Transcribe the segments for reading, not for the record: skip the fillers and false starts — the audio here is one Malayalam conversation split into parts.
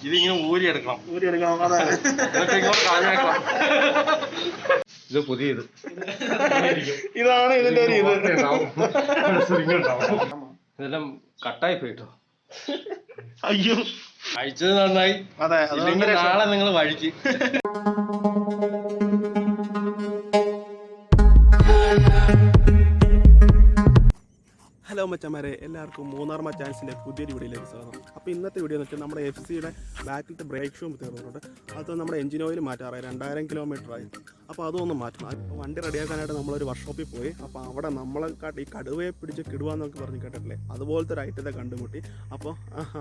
ഇതിങ്ങനെ ഊരിയെടുക്കണം. ഇത് പുതിയത്. ഇതാണ് ഇതിന്റെ ഒരു ഇത്. ഇതെല്ലാം കട്ടായി പോയിട്ടോ. അയ്യോ, അഴിച്ചത് നന്നായി. അതെ, നാളെ നിങ്ങൾ വഴിക്ക്. ഹലോ മച്ചാന്മാരെ, എല്ലാവർക്കും മൂന്നാർ മച്ചാൻസിൻ്റെ പുതിയൊരു വീഡിയോയിലേക്ക് സ്വാഗതം. അപ്പോൾ ഇന്നത്തെ വീഡിയോ എന്ന് വെച്ചാൽ നമ്മുടെ FC-യുടെ ബാക്കിലത്തെ ബ്രേക്ക് ഷൂം തീർന്നിട്ടുണ്ട്. അത് നമ്മുടെ എഞ്ചിൻ ഓയിൽ മാറ്റാറായി 2000 കിലോമീറ്ററായി. അപ്പോൾ അതൊന്ന് മാറ്റണം. അപ്പോൾ വണ്ടി റെഡിയാക്കാനായിട്ട് നമ്മളൊരു വർക്ക്ഷോപ്പിൽ പോയി. അപ്പോൾ അവിടെ നമ്മളെക്കാട്ട് ഈ കടുവയെ പിടിച്ച് കിടുവാന്നൊക്കെ പറഞ്ഞ് കേട്ടിട്ടില്ലേ, അതുപോലത്തെ ഒരു ഐറ്റത്തെ കണ്ടുമുട്ടി. അപ്പോൾ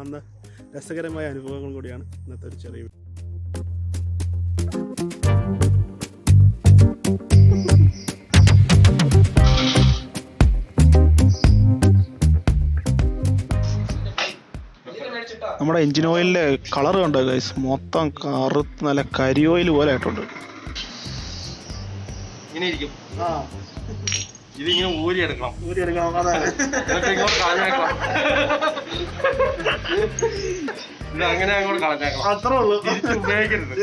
അന്ന് രസകരമായ അനുഭവങ്ങളും കൂടിയാണ് ഇന്നത്തെ ഒരു ചെറിയ വീഡിയോ. നമ്മുടെ എഞ്ചിൻ ഓയിലിൻ്റെ കളർ കണ്ടോ ഗൈസ്, മൊത്തം കറുത്ത് നല്ല കരി ഓയിൽ പോലെ ആയിട്ടുണ്ട്. ഇങ്ങനെ ഇരിക്കും. ഇതിങ്ങനെ ഊരിയെടുക്കണം. ഇത് അങ്ങനെ അങ്ങോട്ട് കളഞ്ഞേക്കണം. അത്രേ ഉള്ളൂ. ഉപയോഗിക്കരുത്.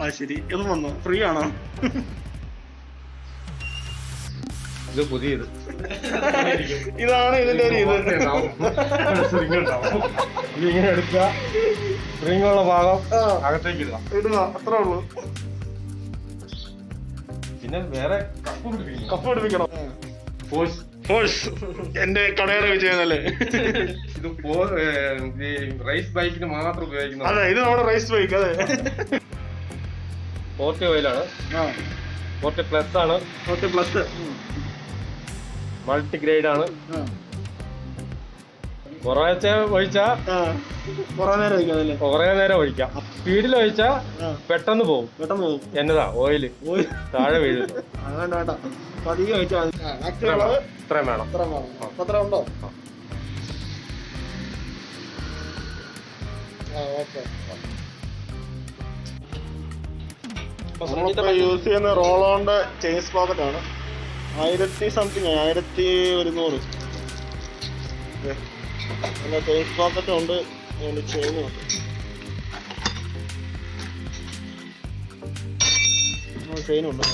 ആ ശരി, ഇത് വന്നോ? ഫ്രീ ആണോ? ഇത് പുതിയത്. ഇതാണ് ഇതിന്റെ ഒരു ഇത്. ഇതിങ്ങനെ എടുക്കുക, സ്പ്രിങ്ങുള്ള ഭാഗം അകത്തേക്ക് ഇടുക, അത്രേ ഉള്ളൂ. പിന്നെ വേറെ കപ്പ് പിടിപ്പിക്കണം. എന്റെ കടയുടെ വിജയമല്ലേ ഇത്? റേസ് ബൈക്കിന് മാത്രം ഉപയോഗിക്കുന്നത്. അതെ, ഇത് നമ്മുടെ റേസ് ബൈക്ക്. അതെ, 40 ഓയിലാണ്. 40 പ്ലസ് ആണ്. 40 പ്ലസ് മൾട്ടിഗ്രേഡ് ആണ്. കുറേശ്ശെ ഒഴിച്ചാ കുറേ നേരം ഒഴിക്കാം. സ്പീഡിൽ ഒഴിച്ചാ പെട്ടെന്ന് പോകും. എന്നതാ ഓയില് താഴെ വീഴും. ഇത്രയും വേണം. യൂസ് ചെയ്യുന്ന റോളോന്റെ ചെയിൻ സ്പോക്കറ്റ് ആണ്. 1000 സംതിങ്, 1100. പിന്നെ ചെയിൻ സ്പോക്കറ്റ് ഉണ്ട്, ചെയിനും ഉണ്ട്. ചെയിനുണ്ട്.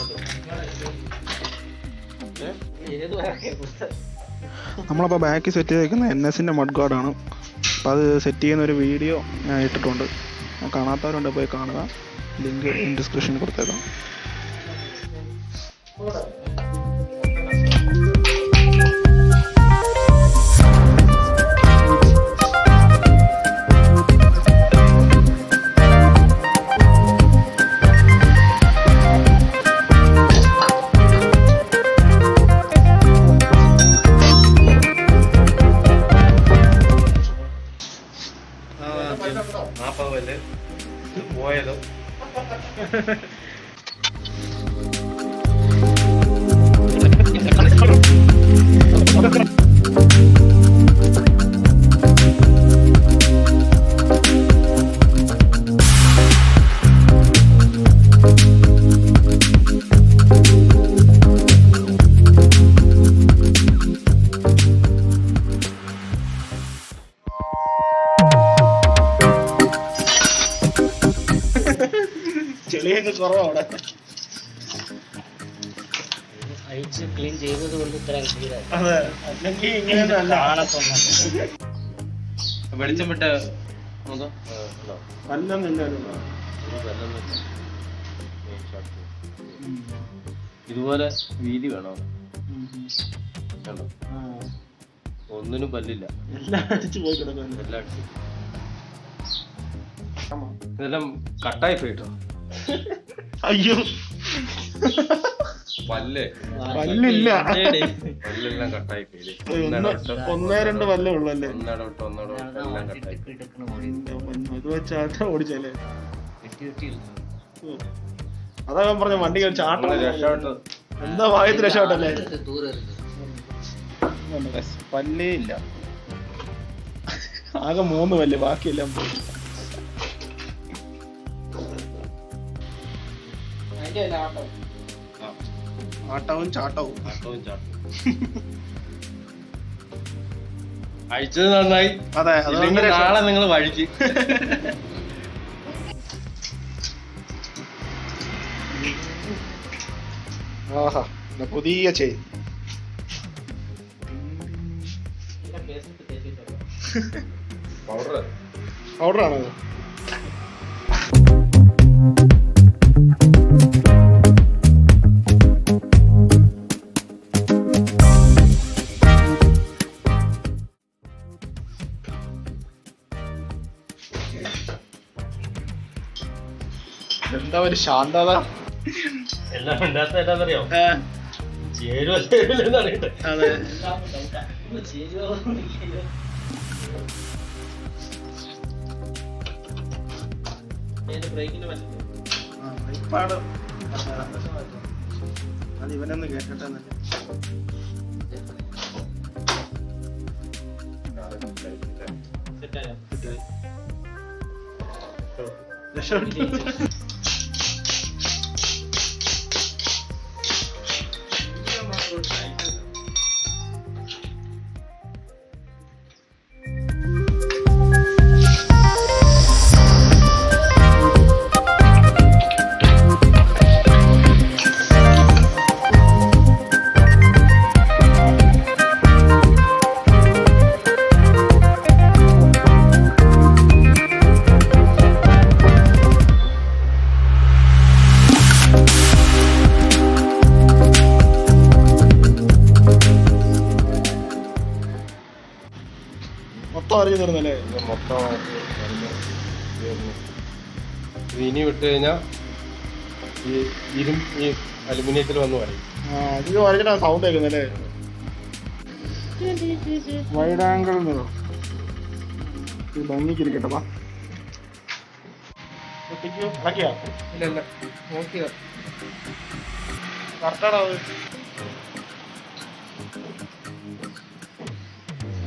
നമ്മളപ്പോൾ ബാക്ക് സെറ്റ് ചെയ്തേക്കുന്ന NS-ന്റെ മഡ് ഗാർഡാണ്. അപ്പോൾ അത് സെറ്റ് ചെയ്യുന്ന ഒരു വീഡിയോ ഞാൻ ഇട്ടിട്ടുണ്ട്. കാണാത്തവരുണ്ട്, പോയി കാണുക. ലിങ്ക് ഡിസ്ക്രിപ്ഷനിൽ കൊടുത്തേക്കാം. പോയതോ ചെളിയൊക്കെ കുറവാണ്. അഴിച്ച് ക്ലീൻ ചെയ്തത് കൊണ്ട് ഇത്രയും ക്ലിയർ. അതെ, അല്ലെങ്കിൽ ഇങ്ങനെയൊന്നല്ല. വെളിച്ചം വിട്ട് ഇതുപോലെ വീതി വേണോ? കണ്ടോ, ഒന്നിനും പല്ലില്ല. എല്ലാം അടിച്ചു പോയി കിടക്കുന്നു. എല്ലാം അടിച്ചു. ഇതെല്ലാം കട്ടായി പോയിട്ടോ. അയ്യോ, പല്ലില്ല. പല്ലെല്ലാം കട്ടായി പോയി. 1-2 പല്ലേ ഉള്ളു അല്ലേ? എല്ലാം കട്ടായി. ഇത് വെച്ചാട്ടം ഓടിച്ചല്ലേ? അതാ ഞാൻ പറഞ്ഞ വണ്ടി ചാട്ടം. എന്താ ഭാഗ്യത്തിൽ രക്ഷപ്പെട്ടല്ലേ? പല്ലേ ഇല്ല, ആകെ 3 പല്ല്, ബാക്കിയെല്ലാം പോയി. ആട്ടവും ചാട്ടവും. അയച്ചത് നന്നായി. അതെ, ഇല്ലെങ്കിൽ നാളെ നിങ്ങൾ വഴിക്ക്. ആഹാ, പുതിയ ചെയിൻ. പൗഡറാണോ? എന്താ ഒരു ശാന്തത. എല്ലാം ഉണ്ടാത്ത എന്താണെന്നറിയോ? ചേരുവ ചേരുവെന്നറിയട്ടെ. അതെ, അത് ഇവനൊന്ന് കേട്ടെ. മൊത്തം അറിഞ്ഞു തീർന്നല്ലേ? മൊത്തം ഇനി വിട്ട് കഴിഞ്ഞാൽ ഈ അലുമിനിയത്തിൽ വന്ന് പറയും. ഇത് വരച്ചിട്ടാ സൗണ്ട് കേൾക്കുന്നല്ലേ? വൈഡ് ആംഗിൾ ഭംഗിക്കിരിക്കട്ടെ. ഇറക്കിയാ? ഇല്ല, നോക്കിയതാ. കറക്റ്റാണോ അത്?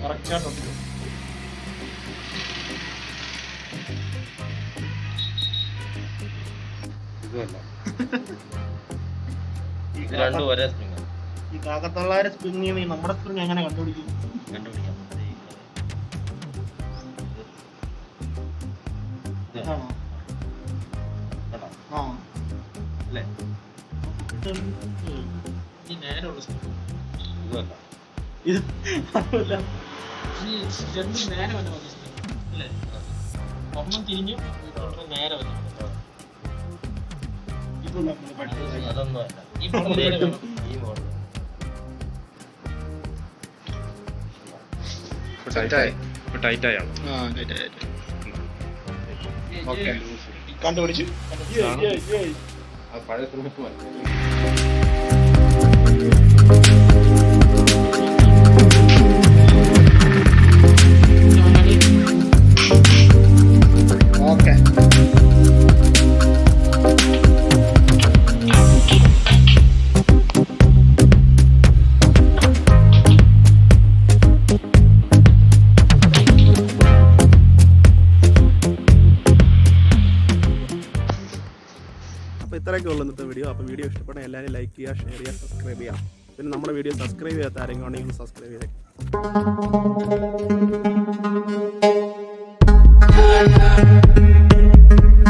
കറക്റ്റാണ്. രണ്ടും ഒരേ സ്പ്രിംഗ്. ഈ കാക്കത്തള്ളാരെ സ്പ്രിംഗ് നമ്മുടെ സ്പ്രിംഗ് എങ്ങനെ കണ്ടുപിടിക്കാം? ഒന്നും തിരിഞ്ഞു നേരെ വന്നു. അതൊന്നും അല്ല. ഈ മോഡൽ ടൈറ്റായാണ്. കണ്ടുപിടിച്ചു. പഴയ സ്പ്രിംഗ് മതി. ഓക്കെ, അപ്പോൾ ഇത്രയൊക്കെ ഉള്ളൂ ഇന്നത്തെ വീഡിയോ. അപ്പോൾ വീഡിയോ ഇഷ്ടപ്പെട്ടാൽ എല്ലാവരും ലൈക്ക് ചെയ്യുക, ഷെയർ ചെയ്യുക, സബ്സ്ക്രൈബ് ചെയ്യുക. പിന്നെ നമ്മുടെ വീഡിയോ സബ്സ്ക്രൈബ് ചെയ്യാത്ത ആരെങ്കിലും ഉണ്ടെങ്കിൽ സബ്സ്ക്രൈബ് ചെയ്തേക്കാം.